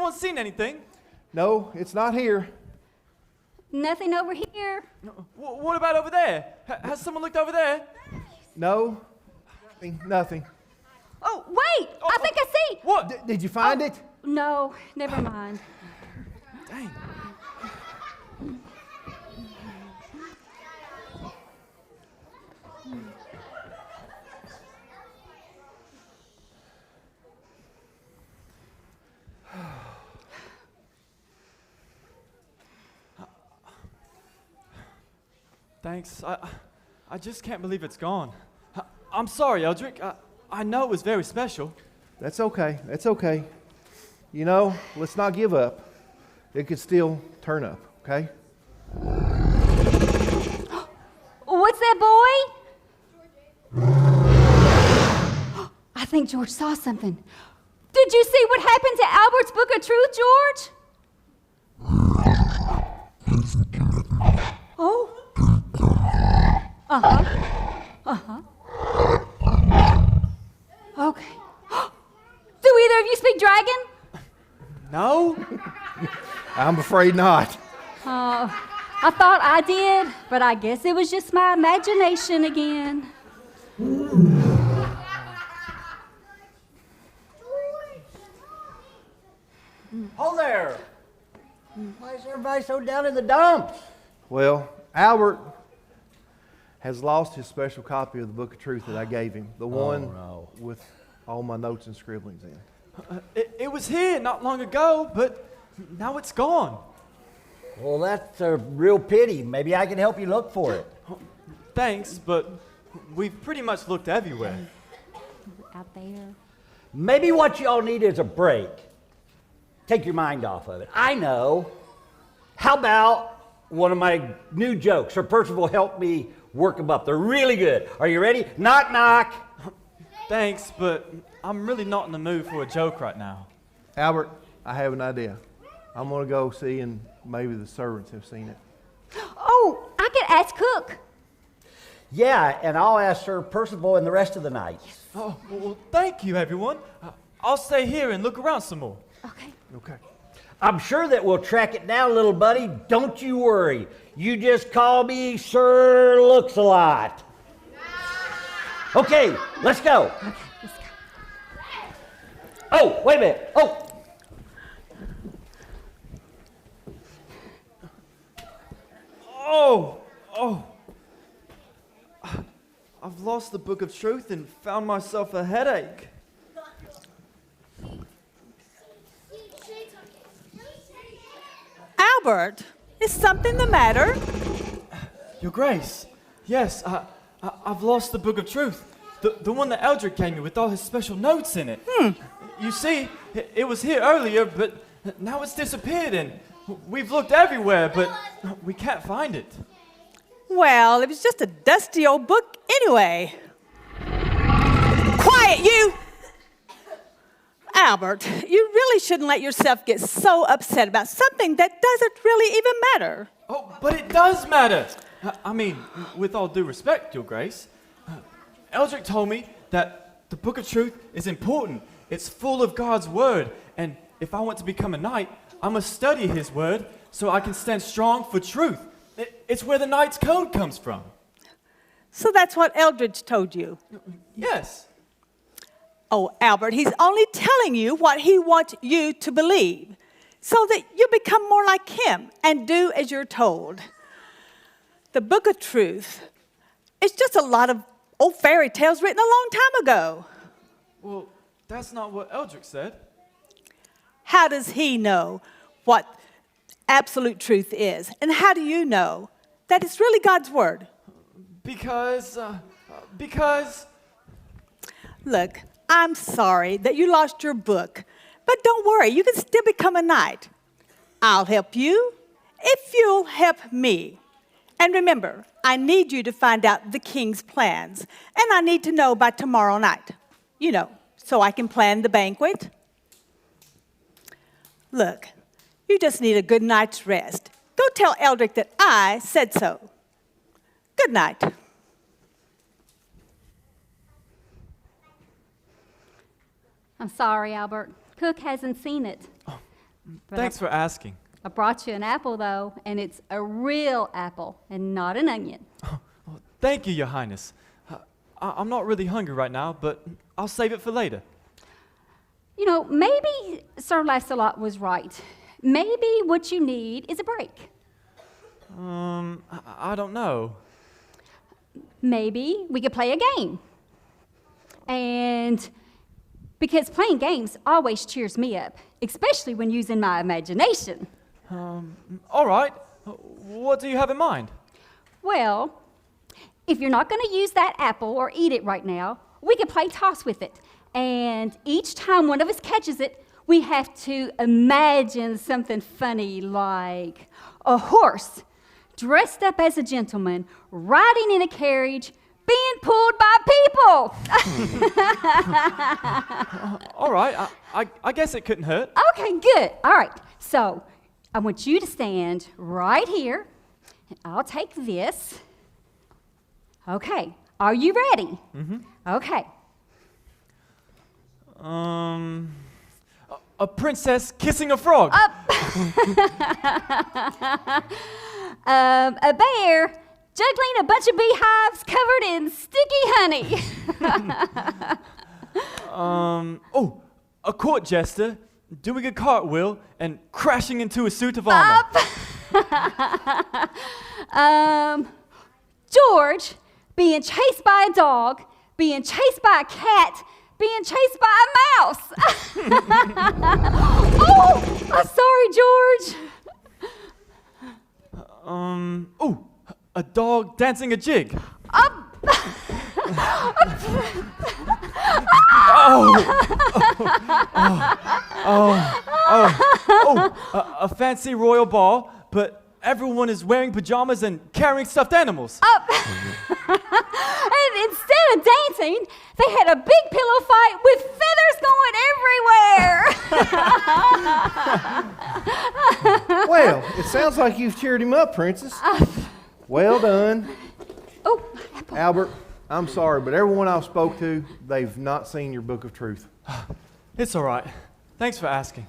anyone seen anything? No, it's not here. Nothing over here. What about over there? Has someone looked over there? No, nothing. Oh, wait! I think I see! What? Did you find it? No, never mind. Dang. Thanks. I just can't believe it's gone. I'm sorry, Eldrick. I know it was very special. That's okay. That's okay. You know, let's not give up. It could still turn up, okay? What's that, boy? I think George saw something. Did you see what happened to Albert's Book of Truth, George? Oh. Okay. Do either of you speak dragon? No? I'm afraid not. I thought I did, but I guess it was just my imagination again. Hold there! Why is everybody so down in the dumps? Well, Albert has lost his special copy of the Book of Truth that I gave him. The one with all my notes and scribblings in. It was here not long ago, but now it's gone. Well, that's a real pity. Maybe I can help you look for it. Thanks, but we've pretty much looked everywhere. Out there. Maybe what y'all need is a break. Take your mind off of it. I know. How about one of my new jokes? Sir Percival helped me work them up. They're really good. Are you ready? Knock, knock. Thanks, but I'm really not in the mood for a joke right now. Albert, I have an idea. I'm going to go see, and maybe the servants have seen it. Oh, I could ask Cook. Yeah, and I'll ask Sir Percival and the rest of the night. Oh, well, thank you, everyone. I'll stay here and look around some more. Okay. Okay. I'm sure that we'll track it down, little buddy. Don't you worry. You just call me Sir Looks-a-Lot. Okay, let's go. Okay, let's go. Oh, wait a minute. Oh. I've lost the Book of Truth and found myself a headache. Albert, is something the matter? Your Grace, yes, I've lost the Book of Truth. The one that Eldrick gave me with all his special notes in it. You see, it was here earlier, but now it's disappeared, and we've looked everywhere, but we can't find it. Well, it was just a dusty old book anyway. Quiet, you! Albert, you really shouldn't let yourself get so upset about something that doesn't really even matter. Oh, but it does matter. I mean, with all due respect, Your Grace, Eldrick told me that the Book of Truth is important. It's full of God's word, and if I want to become a knight, I must study his word so I can stand strong for truth. It's where the knight's code comes from. So that's what Eldridge told you? Yes. Oh, Albert, he's only telling you what he wants you to believe so that you become more like him and do as you're told. The Book of Truth is just a lot of old fairy tales written a long time ago. Well, that's not what Eldrick said. How does he know what absolute truth is? And how do you know that it's really God's word? Because... Look, I'm sorry that you lost your book, but don't worry, you can still become a knight. I'll help you if you'll help me. And remember, I need you to find out the king's plans, and I need to know by tomorrow night. You know, so I can plan the banquet. Look, you just need a good night's rest. Go tell Eldrick that I said so. Good night. I'm sorry, Albert. Cook hasn't seen it. But Thanks for asking. I brought you an apple, though, and it's a real apple and not an onion. Oh, thank you, Your Highness. I'm not really hungry right now, but I'll save it for later. You know, maybe Sir Lancelot was right. Maybe what you need is a break. I don't know. Maybe we could play a game. And because playing games always cheers me up, especially when using my imagination. All right. What do you have in mind? Well, if you're not going to use that apple or eat it right now, we could play toss with it. And each time one of us catches it, we have to imagine something funny like a horse dressed up as a gentleman, riding in a carriage, being pulled by people. All right. I guess it couldn't hurt. Okay, good. All right. So I want you to stand right here, and I'll take this. Okay. Are you ready? Mm-hmm. Okay. A princess kissing a frog. A bear juggling a bunch of beehives covered in sticky honey. A court jester doing a cartwheel and crashing into a suit of armor. George being chased by a dog, being chased by a cat, being chased by a mouse. Oh, I'm sorry, George. A dog dancing a jig. A fancy royal ball, but everyone is wearing pajamas and carrying stuffed animals. And instead of dancing, they had a big pillow fight with feathers going everywhere. Well, it sounds like you've cheered him up, Princess. Well done. Oh, apple. Albert, I'm sorry, but everyone I spoke to, they've not seen your book of truth. It's all right. Thanks for asking.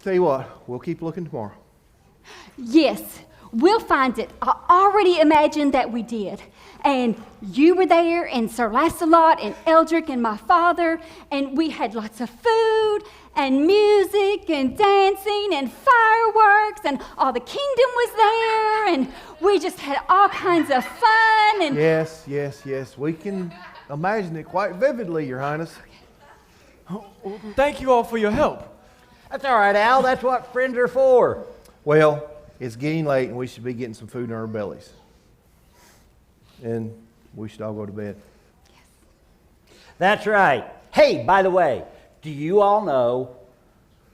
Tell you what, we'll keep looking tomorrow. Yes, we'll find it. I already imagined that we did. And you were there, and Sir Lancelot, and Eldrick, and my father, and we had lots of food, and music, and dancing, and fireworks, and all the kingdom was there, and we just had all kinds of fun, and... Yes. We can imagine it quite vividly, Your Highness. Thank you all for your help. That's all right, Al. That's what friends are for. Well, it's getting late, and we should be getting some food in our bellies. And we should all go to bed. That's right. Hey, by the way, do you all know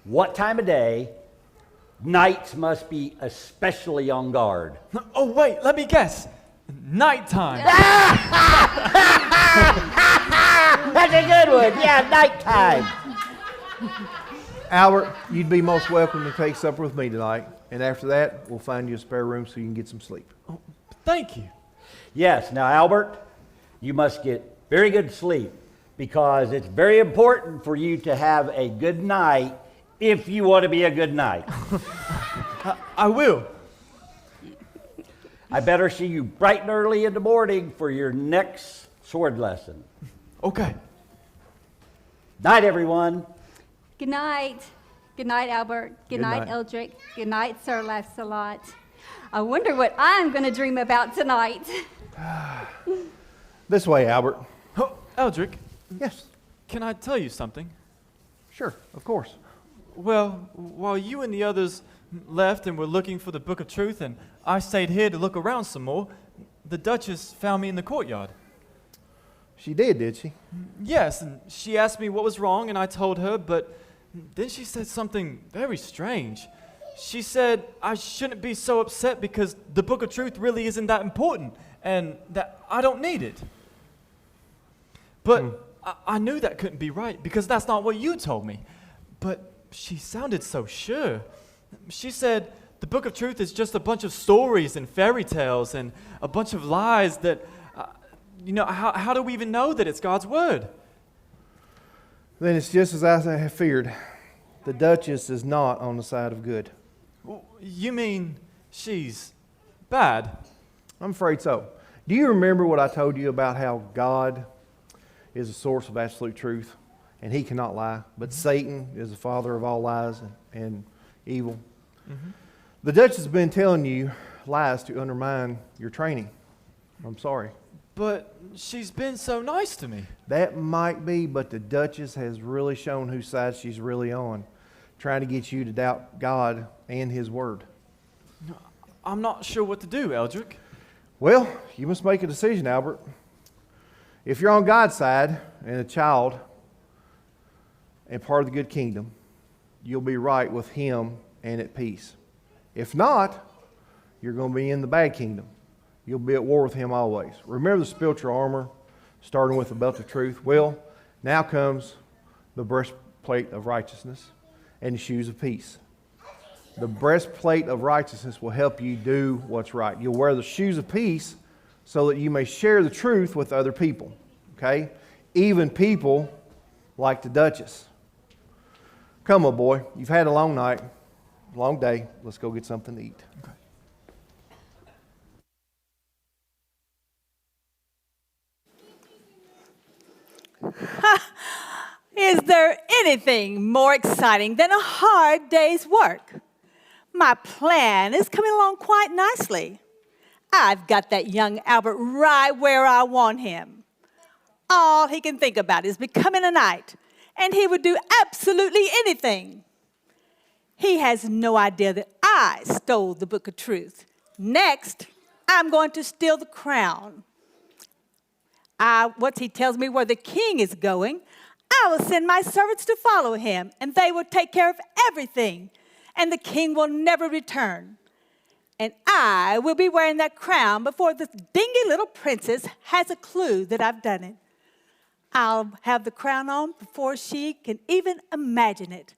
what time of day knights must be especially on guard? Oh, wait, let me guess. Nighttime. That's a good one. Yeah, nighttime. Albert, you'd be most welcome to take supper with me tonight. And after that, we'll find you a spare room so you can get some sleep. Oh, thank you. Yes, now, Albert, you must get very good sleep because it's very important for you to have a good night if you want to be a good knight. I will. I better see you bright and early in the morning for your next sword lesson. Okay. Night, everyone. Good night. Good night, Albert. Good night, Eldrick. Good night, Sir Lancelot. I wonder what I'm going to dream about tonight. This way, Albert. Oh, Eldrick, Yes, can I tell you something? sure, of course. Well, while you and the others left and were looking for the Book of Truth, and I stayed here to look around some more, the Duchess found me in the courtyard. She did she? Yes, and she asked me what was wrong, and I told her, but then she said something very strange. She said I shouldn't be so upset because the Book of Truth really isn't that important, and that I don't need it. But I knew that couldn't be right because that's not what you told me. But she sounded so sure. She said the Book of Truth is just a bunch of stories and fairy tales and a bunch of lies that, how do we even know that it's God's Word? Then it's just as I have feared. The Duchess is not on the side of good. You mean she's bad? I'm afraid so. Do you remember what I told you about how God is the source of absolute truth and he cannot lie, but Satan is the father of all lies and evil? Mm-hmm. The Duchess has been telling you lies to undermine your training. I'm sorry. But she's been so nice to me. That might be, but the Duchess has really shown whose side she's really on, trying to get you to doubt God and his word. I'm not sure what to do, Eldrick. Well, you must make a decision, Albert. If you're on God's side and a child and part of the good kingdom, you'll be right with him and at peace. If not, you're going to be in the bad kingdom. You'll be at war with him always. Remember the spiritual armor, starting with the belt of truth? Well, now comes the breastplate of righteousness and the shoes of peace. The breastplate of righteousness will help you do what's right. You'll wear the shoes of peace so that you may share the truth with other people. Okay? Even people like the Duchess. Come on, boy. You've had a long night, long day. Let's go get something to eat. Okay. Is there anything more exciting than a hard day's work? My plan is coming along quite nicely. I've got that young Albert right where I want him. All he can think about is becoming a knight, and he would do absolutely anything. He has no idea that I stole the Book of Truth. Next, I'm going to steal the crown. Once he tells me where the king is going, I will send my servants to follow him, and they will take care of everything, and the king will never return. And I will be wearing that crown before the dingy little princess has a clue that I've done it. I'll have the crown on before she can even imagine it.